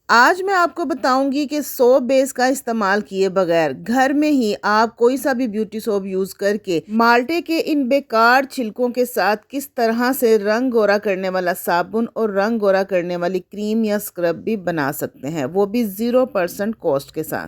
आज मैं आपको बताऊंगी कि सोप बेस का इस्तेमाल किए बगैर घर में ही आप कोई सा भी ब्यूटी सोप यूज करके माल्टे के इन बेकार छिलकों के साथ किस तरह से रंग गोरा करने वाला साबुन और रंग गोरा करने वाली क्रीम या स्क्रब भी बना सकते हैं, वो भी 0% कॉस्ट के साथ।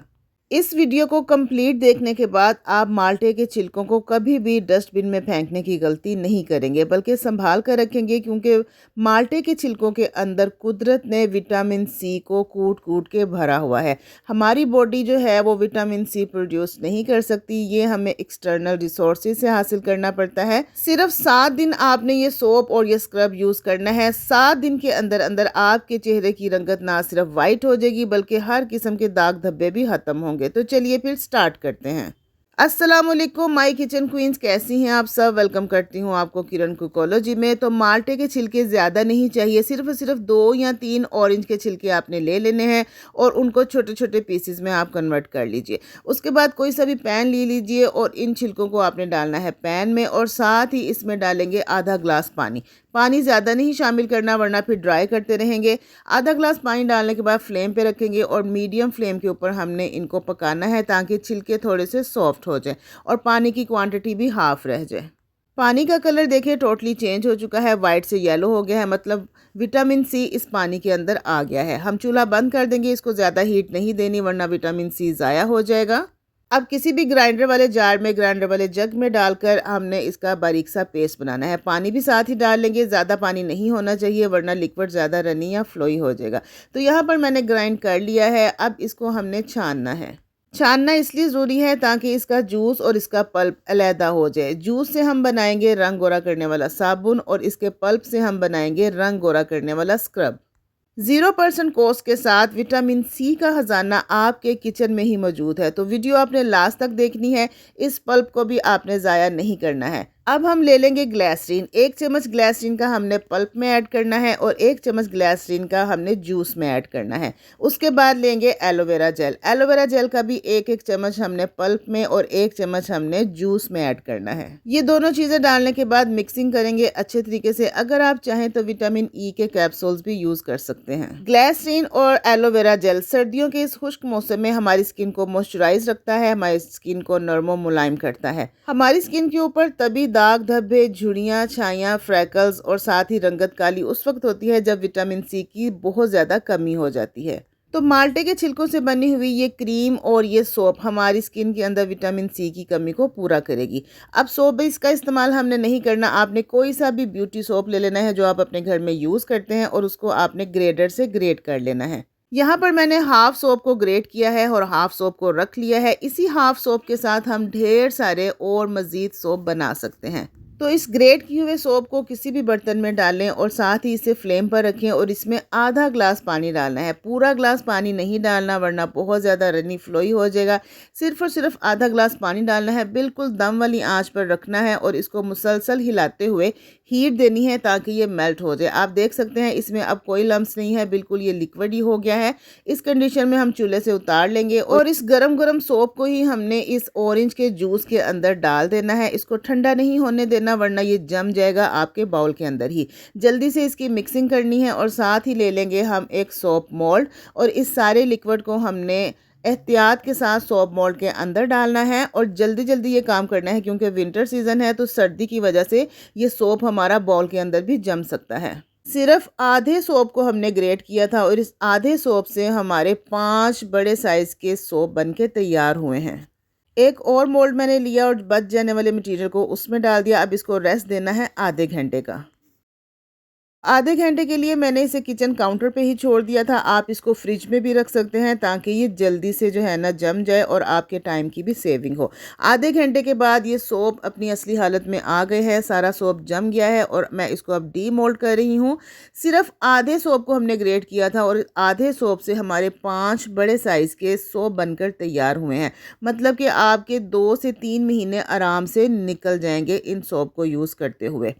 इस वीडियो को कंप्लीट देखने के बाद आप माल्टे के छिलकों को कभी भी डस्टबिन में फेंकने की गलती नहीं करेंगे, बल्कि संभाल कर रखेंगे, क्योंकि माल्टे के छिलकों के अंदर कुदरत ने विटामिन सी को कूट कूट के भरा हुआ है। हमारी बॉडी जो है वो विटामिन सी प्रोड्यूस नहीं कर सकती, ये हमें एक्सटर्नल रिसोर्सेज से हासिल करना पड़ता है। सिर्फ 7 दिन आपने ये सोप और ये स्क्रब यूज करना है। 7 दिन के अंदर अंदर आपके चेहरे की रंगत ना सिर्फ वाइट हो जाएगी बल्कि हर किस्म के दाग धब्बे भी खत्म होंगे। तो चलिए फिर स्टार्ट करते हैं। अस्सलाम वालेकुम माय किचन क्वींस, कैसी हैं आप सब। वेलकम करती हूँ आपको किरण कुकोलॉजी में। तो माल्टे के छिलके ज़्यादा नहीं चाहिए, सिर्फ 2 या 3 ऑरेंज के छिलके आपने ले लेने हैं और उनको छोटे छोटे पीसेस में आप कन्वर्ट कर लीजिए। उसके बाद कोई सा भी पैन ले लीजिए और इन छिलकों को आपने डालना है पैन में, और साथ ही इसमें डालेंगे आधा ग्लास पानी। पानी ज़्यादा नहीं शामिल करना वरना फिर ड्राई करते रहेंगे। आधा ग्लास पानी डालने के बाद फ्लेम पे रखेंगे और मीडियम फ्लेम के ऊपर हमने इनको पकाना है ताकि छिलके थोड़े से सॉफ्ट हो जाए और पानी की क्वांटिटी भी हाफ रह जाए। पानी का कलर देखिए टोटली चेंज हो चुका है, वाइट से येलो हो गया है, मतलब विटामिन सी इस पानी के अंदर आ गया है। हम चूल्हा बंद कर देंगे, इसको ज़्यादा हीट नहीं देनी वरना विटामिन सी ज़ाया हो जाएगा। अब किसी भी ग्राइंडर वाले जार में, ग्राइंडर वाले जग में डालकर हमने इसका बारीक सा पेस्ट बनाना है। पानी भी साथ ही डाल लेंगे, ज़्यादा पानी नहीं होना चाहिए वरना लिक्विड ज़्यादा रनी या फ्लोई हो जाएगा। तो यहाँ पर मैंने ग्राइंड कर लिया है। अब इसको हमने छानना है। छानना इसलिए ज़रूरी है ताकि इसका जूस और इसका पल्प अलहदा हो जाए। जूस से हम बनाएंगे रंग गोरा करने वाला साबुन और इसके पल्प से हम बनाएंगे रंग गोरा करने वाला स्क्रब। 0% कॉस्ट के साथ विटामिन सी का खजाना आपके किचन में ही मौजूद है। तो वीडियो आपने लास्ट तक देखनी है, इस पल्प को भी आपने ज़ाया नहीं करना है। अब हम ले लेंगे ग्लिसरीन। 1 चम्मच ग्लिसरीन का हमने पल्प में ऐड करना है और 1 चम्मच ग्लिसरीन का हमने जूस में ऐड करना है। उसके बाद लेंगे एलोवेरा जेल। एलोवेरा जेल का भी 1 चम्मच हमने पल्प में और 1 चम्मच हमने जूस में ऐड करना है। ये दोनों चीज़ें डालने के बाद मिक्सिंग करेंगे अच्छे तरीके से। अगर आप चाहें तो विटामिन ई के कैप्सूल्स भी यूज़ कर सकते हैं। ग्लिसरीन और एलोवेरा जेल सर्दियों के इस खुश्क मौसम में हमारी स्किन को मॉइस्चराइज रखता है, हमारी स्किन को नरम और मुलायम करता है। हमारी स्किन के ऊपर तभी दाग धब्बे, झुर्रियाँ, छाइयाँ, फ्रैकल्स और साथ ही रंगत काली उस वक्त होती है जब विटामिन सी की बहुत ज़्यादा कमी हो जाती है। तो माल्टे के छिलकों से बनी हुई ये क्रीम और ये सोप हमारी स्किन के अंदर विटामिन सी की कमी को पूरा करेगी। अब सोप बेस का इस्तेमाल हमने नहीं करना, आपने कोई सा भी ब्यूटी सोप ले लेना है जो आप अपने घर में यूज़ करते हैं और उसको आपने ग्रेडर से ग्रेट कर लेना है। यहाँ पर मैंने हाफ सोप को ग्रेट किया है और हाफ सोप को रख लिया है। इसी हाफ सोप के साथ हम ढेर सारे और मज़ीद सोप बना सकते हैं। तो इस ग्रेट किए हुए सोप को किसी भी बर्तन में डालें और साथ ही इसे फ्लेम पर रखें और इसमें आधा ग्लास पानी डालना है। पूरा ग्लास पानी नहीं डालना वरना बहुत ज़्यादा रनी फ्लोई हो जाएगा। सिर्फ और सिर्फ आधा ग्लास पानी डालना है। बिल्कुल दम वाली आंच पर रखना है और इसको मुसलसल हिलाते हुए हीट देनी है ताकि ये मेल्ट हो जाए। आप देख सकते हैं इसमें अब कोई लम्स नहीं है, बिल्कुल ये लिक्विड ही हो गया है। इस कंडीशन में हम चूल्हे से उतार लेंगे और इस गरम गरम सोप को ही हमने इस ऑरेंज के जूस के अंदर डाल देना है। इसको ठंडा नहीं होने देना वरना ये जम जाएगा आपके बाउल के अंदर ही। जल्दी से इसकी मिक्सिंग करनी है और साथ ही ले लेंगे हम एक सोप मोल्ड और इस सारे लिक्विड को हमने एहतियात के साथ सोप मोल्ड के अंदर डालना है और जल्दी जल्दी ये काम करना है क्योंकि विंटर सीजन है तो सर्दी की वजह से ये सोप हमारा बाउल के अंदर भी जम सकता है। सिर्फ आधे सोप को हमने ग्रेट किया था और इस आधे सोप से हमारे 5 बड़े साइज के सोप बनके तैयार हुए हैं। एक और मोल्ड मैंने लिया और बच जाने वाले मटेरियल को उसमें डाल दिया। अब इसको रेस्ट देना है आधे घंटे का। आधे घंटे के लिए मैंने इसे किचन काउंटर पे ही छोड़ दिया था। आप इसको फ्रिज में भी रख सकते हैं ताकि ये जल्दी से जो है ना जम जाए और आपके टाइम की भी सेविंग हो। आधे घंटे के बाद ये सोप अपनी असली हालत में आ गए हैं, सारा सोप जम गया है और मैं इसको अब डी मोल्ड कर रही हूँ। सिर्फ आधे सोप को हमने ग्रेट किया था और आधे सोप से हमारे 5 बड़े साइज़ के सोप बनकर तैयार हुए हैं। मतलब कि आपके 2 से 3 महीने आराम से निकल जाएंगे इन सोप को यूज़ करते हुए।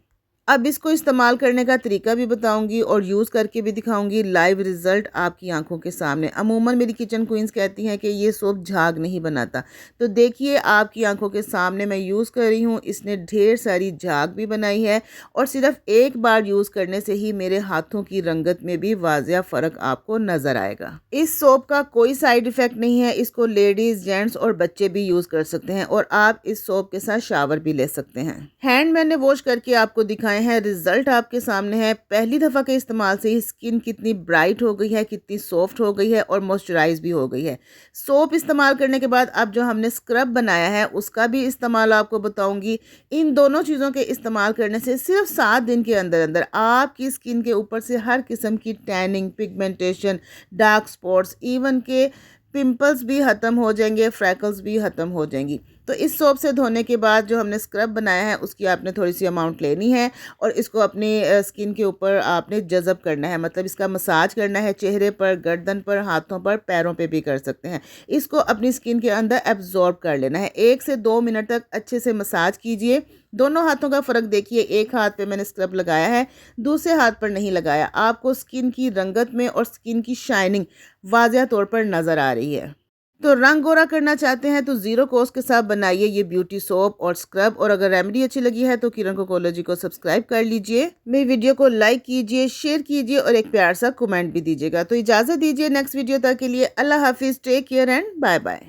अब इसको इस्तेमाल करने का तरीका भी बताऊंगी और यूज़ करके भी दिखाऊंगी, लाइव रिजल्ट आपकी आंखों के सामने। अमूमन मेरी किचन क्वींस कहती हैं कि ये सोप झाग नहीं बनाता, तो देखिए आपकी आंखों के सामने मैं यूज़ कर रही हूँ। इसने ढेर सारी झाग भी बनाई है और सिर्फ एक बार यूज़ करने से ही मेरे हाथों की रंगत में भी वाज़िया फ़र्क आपको नज़र आएगा। इस सोप का कोई साइड इफ़ेक्ट नहीं है, इसको लेडीज़, जेंट्स और बच्चे भी यूज़ कर सकते हैं और आप इस सोप के साथ शावर भी ले सकते हैं। हैंड मैंने वॉश करके आपको दिखाए हैं, रिजल्ट आपके सामने है। पहली दफ़ा के इस्तेमाल से ही स्किन कितनी ब्राइट हो गई है, कितनी सॉफ्ट हो गई है और मॉइस्चराइज भी हो गई है। सोप इस्तेमाल करने के बाद अब जो हमने स्क्रब बनाया है उसका भी इस्तेमाल आपको बताऊंगी। इन दोनों चीज़ों के इस्तेमाल करने से सिर्फ 7 दिन के अंदर अंदर आपकी स्किन के ऊपर से हर किस्म की tanning, pigmentation, dark spots, even के पिंपल्स भी ख़त्म हो जाएंगे, फ्रैकल्स भी ख़त्म हो जाएंगी। तो इस सोप से धोने के बाद जो हमने स्क्रब बनाया है उसकी आपने थोड़ी सी अमाउंट लेनी है और इसको अपनी स्किन के ऊपर आपने जज़ब करना है, मतलब इसका मसाज करना है। चेहरे पर, गर्दन पर, हाथों पर, पैरों पे भी कर सकते हैं। इसको अपनी स्किन के अंदर एब्जॉर्ब कर लेना है। 1 से 2 मिनट तक अच्छे से मसाज कीजिए। दोनों हाथों का फ़र्क देखिए, एक हाथ पे मैंने स्क्रब लगाया है, दूसरे हाथ पर नहीं लगाया। आपको स्किन की रंगत में और स्किन की शाइनिंग वाज़िया तौर पर नज़र आ रही है। तो रंग गोरा करना चाहते हैं तो ज़ीरो कॉस्ट के साथ बनाइए ये ब्यूटी सोप और स्क्रब। और अगर रेमेडी अच्छी लगी है तो किरण कोकोलॉजी को सब्सक्राइब कर लीजिए, मेरी वीडियो को लाइक कीजिए, शेयर कीजिए और एक प्यार सा कमेंट भी दीजिएगा। तो इजाज़त दीजिए नेक्स्ट वीडियो तक के लिए। अल्लाह हाफिज़, take care and bye bye.